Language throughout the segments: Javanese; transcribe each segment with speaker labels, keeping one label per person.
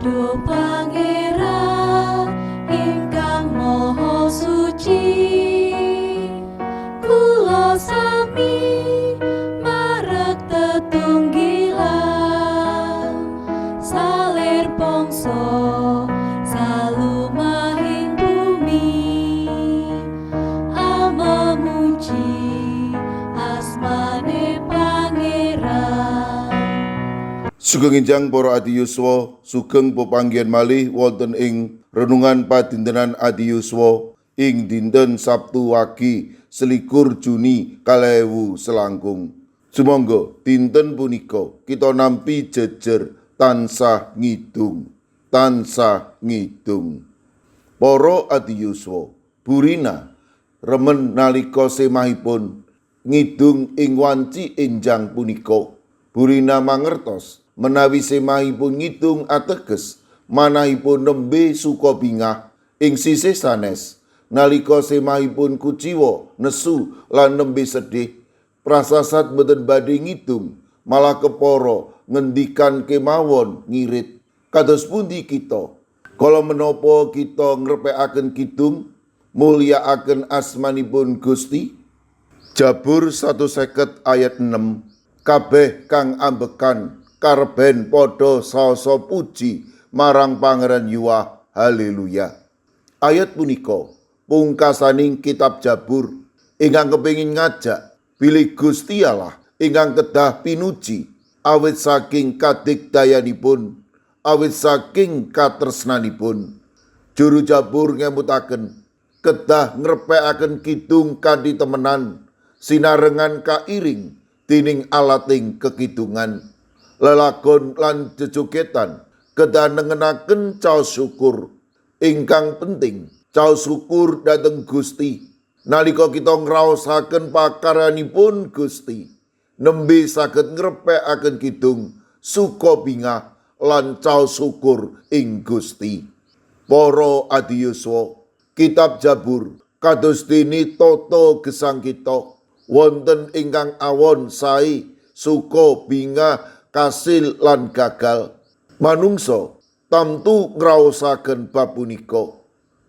Speaker 1: Duh Pangeran ingkang Maha Suci, kula sami marek tetunggilan, salir bangsa salumahing bumi, memuji asmane Pangeran.
Speaker 2: Sugeng enjang para adi yuswa, sugeng pepanggihan malih wonten ing renungan padintenan adi yuswa ing dinten Sabtu wagi 21 Juni 2019. Sumangga dinten punika kita nampi jejer tansah ngidung. Para adi yuswa, burina remen nalika semahipun ngidung ing wanci enjang punika. Burina mangertos menawi semahipun ngidung ateges manahipun nembe suka bingah ing sisih sanes, nalika semahipun kuciwa nesu lan nembe sedih prasasat boten badhe ngidung, malah kepara ngendikan kemawon ngirit. Kados pundi kita kala menapa kita ngrepekaken kidung mulyakaken asmanipun Gusti? Jabur 150 ayat 6, kabeh kang ambekan karben padha saosa puji marang Pangeran Yuwah, haleluya. Ayat punika pungkasaning kitab Jabur ingkang kepingin ngajak bilih Gusti Allah ingkang kedah pinuji awit saking kadigdayanipun, awit saking katresnanipun. Juru Jabur ngemutaken kedah ngrepekaken kidung kanthi temenan sinarengan kairing dening alating kekidungan, lelagon lan jejogetan kedah nengenaken caos syukur. Ingkang penting caos syukur dhateng Gusti nalika kita ngraosaken pakaranipun Gusti, nembe saged ngrepekaken kidung suka bingah lan caos syukur ing Gusti. Para adi yuswa, kitab Jabur kados dene tata gesang kita wonten ingkang awon sae suka bingah kasil lan gagal. Manungsa tamtu ngraosaken bab punika.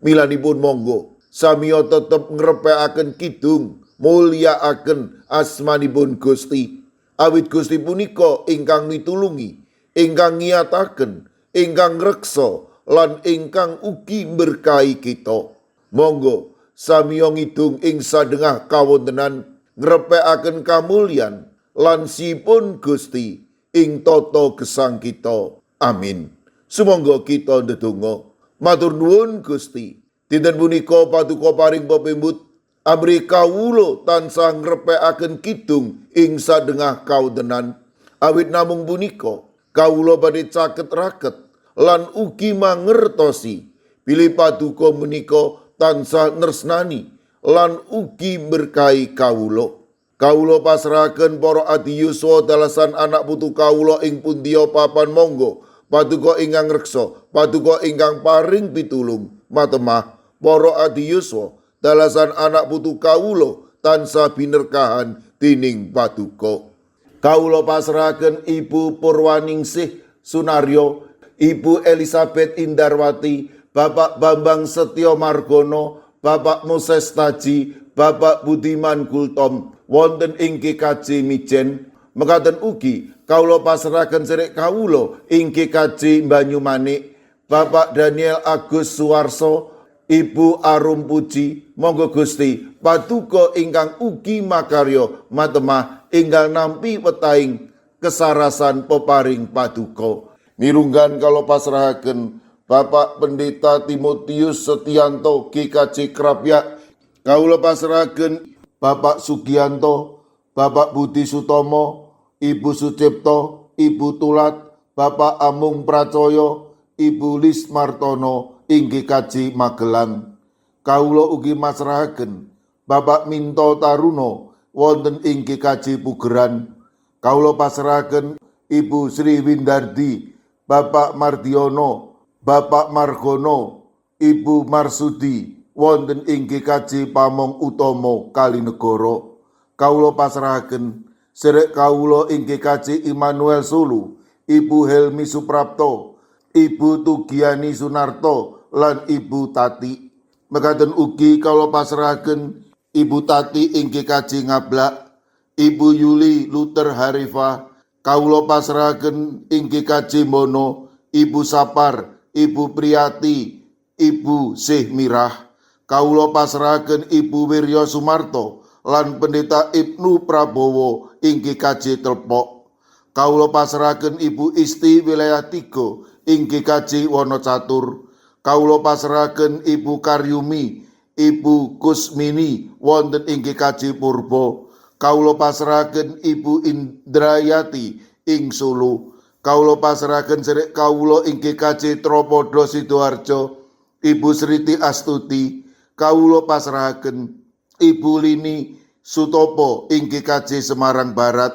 Speaker 2: Milanipun monggo samiya tetep ngrepekaken kidung mulyakaken asmanipun Gusti, awit Gusti punika ingkang mitulungi, ingkang ngiyataken, ingkang ngreksa lan ingkang ugi berkahi kita. Monggo samiya ngidung ing sadengah kawontenan ngrepekaken kamulyan lan sipun Gusti ing tata gesang kita. Amin. Sumangga kita ndedonga. Matur nuwun Gusti, dinten punika paduka paring pepembut amri kawula tansah ngrepekaken kidung ing sadengah kawontenan, awit namung punika kawula badhe caket raket lan ugi mangertosi bilih paduka menika tansah nresnani lan ugi berkahi kawula. Kawula pasrahaken para adi yuswa dalasan anak putu kawula ing pundiya papan monggo paduka ingkang ngreksa, paduka ingkang paring pitulung. Matemah para adi yuswa dalasan anak putu kawula tansah binerkahan dening paduka. Kawula pasrahaken Ibu Purwaningsih Sunaryo, Ibu Elisabeth Indarwati, Bapak Bambang Setyo Margono, Bapak Moses Taji, Bapak Budiman Gultom wonten ing GKJ Mijen. Mekaten ugi kawula pasrahaken sedherek kawula ing GKJ Banyumanik, Bapak Daniel Agus Suwarso, Ibu Arum Puji. Monggo Gusti paduka ingkang ugi makarya matemah ingkang nampi wetahing kesarasan peparing paduka. Mirunggan kala pasrahaken Bapak Pendeta Timotius Setianto GKJ Krapyak. Kawula pasrahaken Bapak Sugianto, Bapak Budi Sutomo, Ibu Sucipto, Ibu Tulat, Bapak Amung Pracoyo, Ibu Lis Martono ing GKJ Magelang. Kawula ugi masrahaken Bapak Minto Taruno wonten ing GKJ Pugeran. Kawula pasrahaken Ibu Sri Windardi, Bapak Mardiono, Bapak Margono, Ibu Marsudi wonten ing GKJ Pamong Utomo Kalinegoro. Kawula pasrahaken sedherek kawula ing GKJ Immanuel Sulu, Ibu Helmi Suprapto, Ibu Tugiani Sunarto lan Ibu Tati. Mekaten ugi kawula pasrahaken Ibu Tati ing GKJ Ngablak, Ibu Yuli Luther Harifa, kawula pasrahaken ing GKJ Mono, Ibu Sapar, Ibu Priyati, Ibu Syih Mirah, kawula pasrahaken Ibu Wirya Sumarto lan Pendeta Ibnu Prabowo ing GKJ Telpok. Kawula pasrahaken Ibu Isti Wilayah 3 ing GKJ Wonocatur. Kawula pasrahaken Ibu Karyumi, Ibu Kusmini wonten ing GKJ Purbo. Kawula pasrahaken Ibu Indrayati ing Solo. Kawula pasrahaken sedherek kawula ing GKJ Tropodo Sidoarjo, Ibu Sriti Astuti. Kawula pasrahaken Ibu Lini Sutopo ing GKJ Semarang Barat.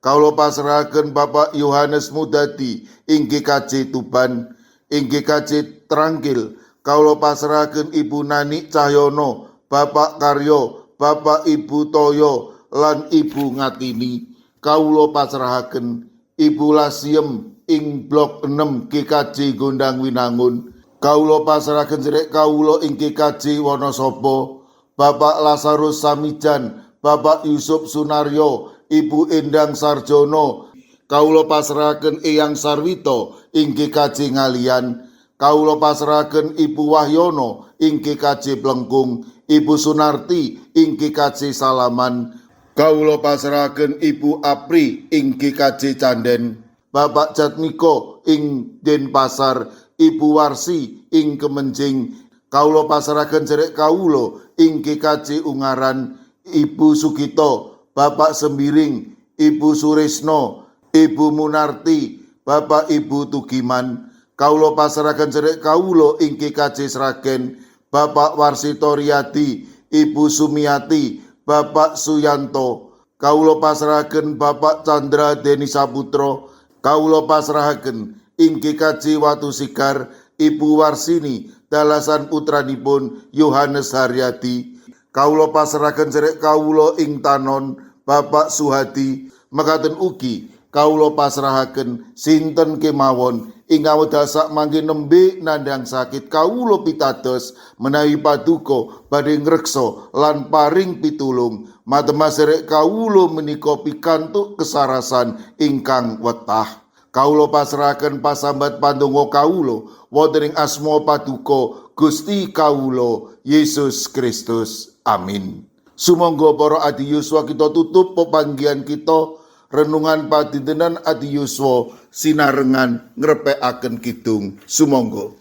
Speaker 2: Kawula pasrahaken Bapak Yohanes Mudadi ing GKJ Tuban. Ing GKJ Trangkil kawula pasrahaken Ibu Nani Cahyono, Bapak Karyo, Bapak Ibu Toyo lan Ibu Ngatini. Kawula pasrahaken Ibu Lasiem ing Blok 6 GKJ Gondang Winangun. Kawula pasrahaken sedherek kawula ing GKJ Wonosobo, Bapak Lazarus Samijan, Bapak Yusuf Sunaryo, Ibu Endang Sarjono. Kawula pasrahaken Eyang Sarwito ing GKJ Ngalian. Kawula pasrahaken Ibu Wahyono ing GKJ Plengkung, Ibu Sunarti ing GKJ Salaman. Kawula pasrahaken Ibu Apri ing GKJ Canden, Bapak Jatmiko ing Denpasar, Ibu Warsi ing Kemenjing. Kawula pasrahaken sedherek kawula ing GKJ Ungaran, Ibu Sugito, Bapak Sembiring, Ibu Suresno, Ibu Munarti, Bapak Ibu Tugiman. Kawula pasrahaken sedherek kawula ing GKJ Sragen, Bapak Warsito Riyadi, Ibu Sumiati, Bapak Suyanto. Kawula pasrahaken Bapak Chandra Deni Saputro. Kawula pasrahaken ing GKJ Watu Sikar, Ibu Warsini dalasan putranipun Yohanes Haryadi. Kawula pasrahaken sedherek kawula ing Tanon, Bapak Suhadi. Mekaten ugi kawula pasrahaken sinten kemawon ingkang wedhasak mangke nembe nandhang sakit, kawula pitados menawi paduka badhe ngreksa lan paring pitulung. Matemas sedherek kawula menika pikantuk kesarasan ingkang wetah. Kawula pasrahaken pasambat pandonga kawula wonten ing asma paduka Gusti kawula Yesus Kristus. Amin. Sumangga para adi yuswa kita tutup pepanggihan kita renungan padintenan adi yuswa sinarengan ngrepekaken kidung. Sumangga.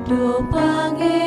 Speaker 1: Do pangeran